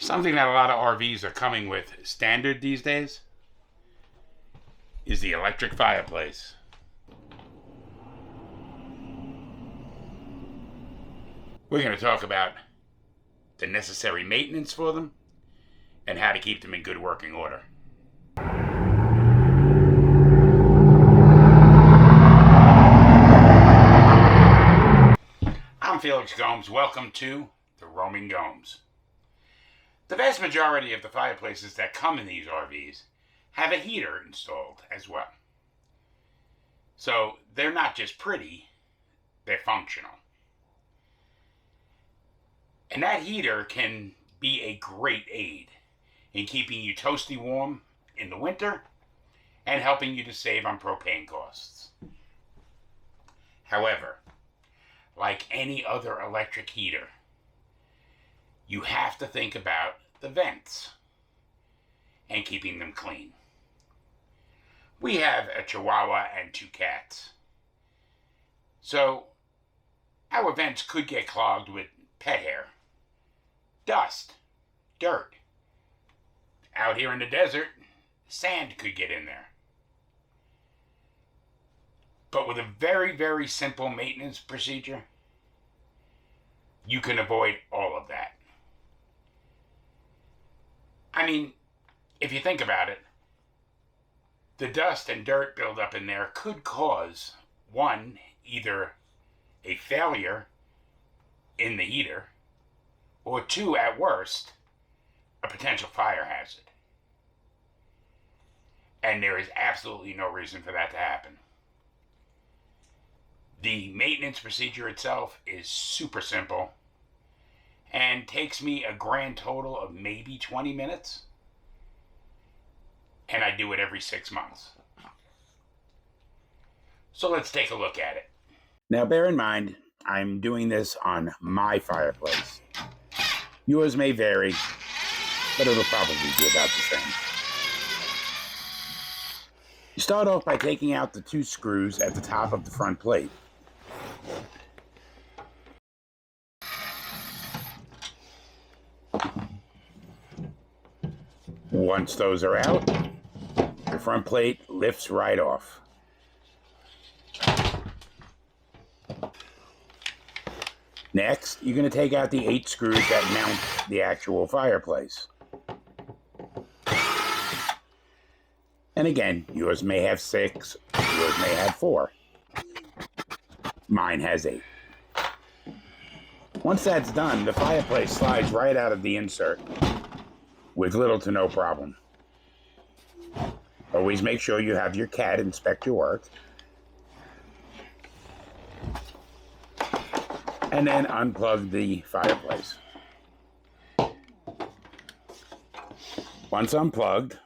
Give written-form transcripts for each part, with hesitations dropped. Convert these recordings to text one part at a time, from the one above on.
Something that a lot of RVs are coming with standard these days is the electric fireplace. We're going to talk about the necessary maintenance for them and how to keep them in good working order. I'm Felix Gomes. Welcome to the Roaming Gomes. The vast majority of the fireplaces that come in these RVs have a heater installed as well. So they're not just pretty, they're functional. And that heater can be a great aid in keeping you toasty warm in the winter and helping you to save on propane costs. However, like any other electric heater, you have to think about the vents and keeping them clean. We have a Chihuahua and 2 cats. So our vents could get clogged with pet hair, dust, dirt. Out here in the desert, sand could get in there. But with a very, very simple maintenance procedure, you can avoid all of that. I mean, if you think about it, the dust and dirt buildup in there could cause, one, either a failure in the heater, or two, at worst, a potential fire hazard. And there is absolutely no reason for that to happen. The maintenance procedure itself is super simple and takes me a grand total of maybe 20 minutes. And I do it every 6 months. So let's take a look at it. Now bear in mind, I'm doing this on my fireplace. Yours may vary, but it'll probably be about the same. You start off by taking out the 2 screws at the top of the front plate. Once those are out, the front plate lifts right off. Next, you're going to take out the 8 screws that mount the actual fireplace. And again, yours may have 6, yours may have 4. Mine has 8. Once that's done, the fireplace slides right out of the insert with little to no problem. Always make sure you have your cat inspect your work. And then unplug the fireplace. Once unplugged,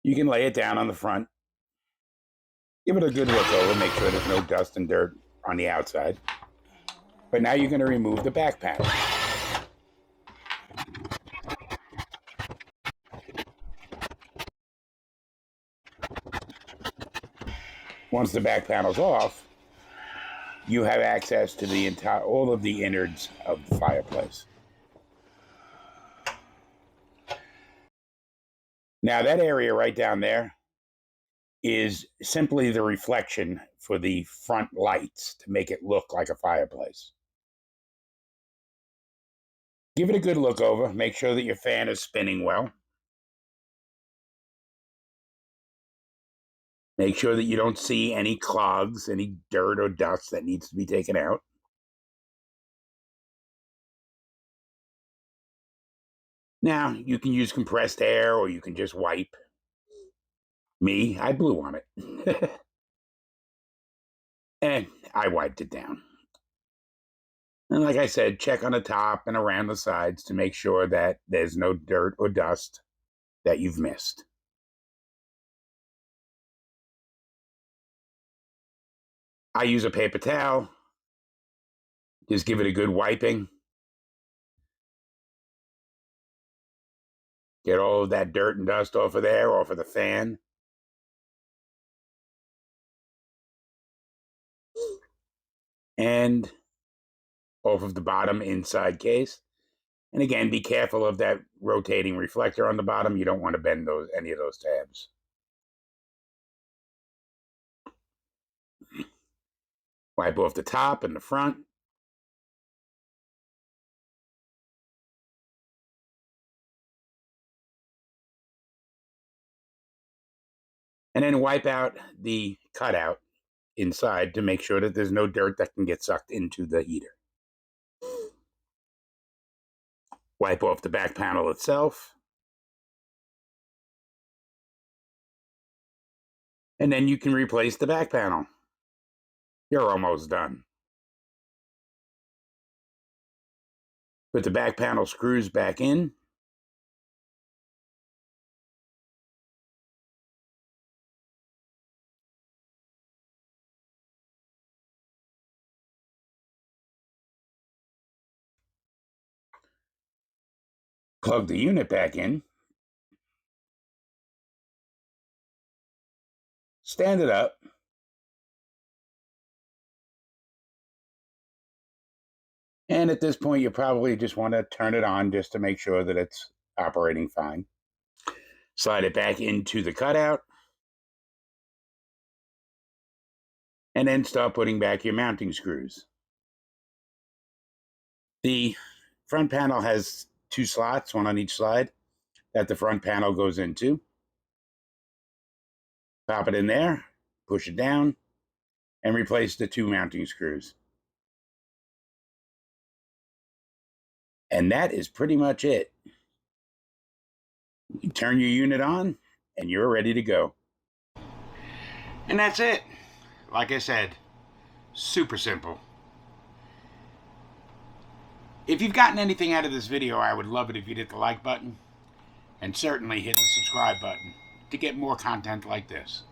you can lay it down on the front. Give it a good look over, make sure there's no dust and dirt on the outside. But now you're going to remove the back panel. Once the back panel's off, you have access to all of the innards of the fireplace. Now that area right down there is simply the reflection for the front lights to make it look like a fireplace. Give it a good look over. Make sure that your fan is spinning well. Make sure that you don't see any clogs, any dirt or dust that needs to be taken out. Now, you can use compressed air or you can just wipe. Me, I blew on it. And I wiped it down. And like I said, check on the top and around the sides to make sure that there's no dirt or dust that you've missed. I use a paper towel. Just give it a good wiping. Get all of that dirt and dust off of there, off of the fan. And off of the bottom inside case. And again, be careful of that rotating reflector on the bottom. You don't want to bend any of those tabs. Wipe off the top and the front. And then wipe out the cutout inside to make sure that there's no dirt that can get sucked into the heater. Wipe off the back panel itself. And then you can replace the back panel. You're almost done. Put the back panel screws back in. Plug the unit back in. Stand it up. And at this point, you probably just want to turn it on just to make sure that it's operating fine. Slide it back into the cutout. And then start putting back your mounting screws. The front panel has 2 slots, one on each side, that the front panel goes into. Pop it in there, push it down, and replace the 2 mounting screws. And that is pretty much it. You turn your unit on, and you're ready to go. And that's it. Like I said, super simple. If you've gotten anything out of this video, I would love it if you'd hit the like button, and certainly hit the subscribe button to get more content like this.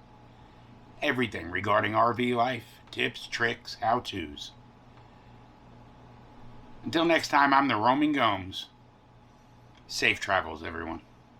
Everything regarding RV life, tips, tricks, how-tos. Until next time, I'm the Roaming Gomes. Safe travels, everyone.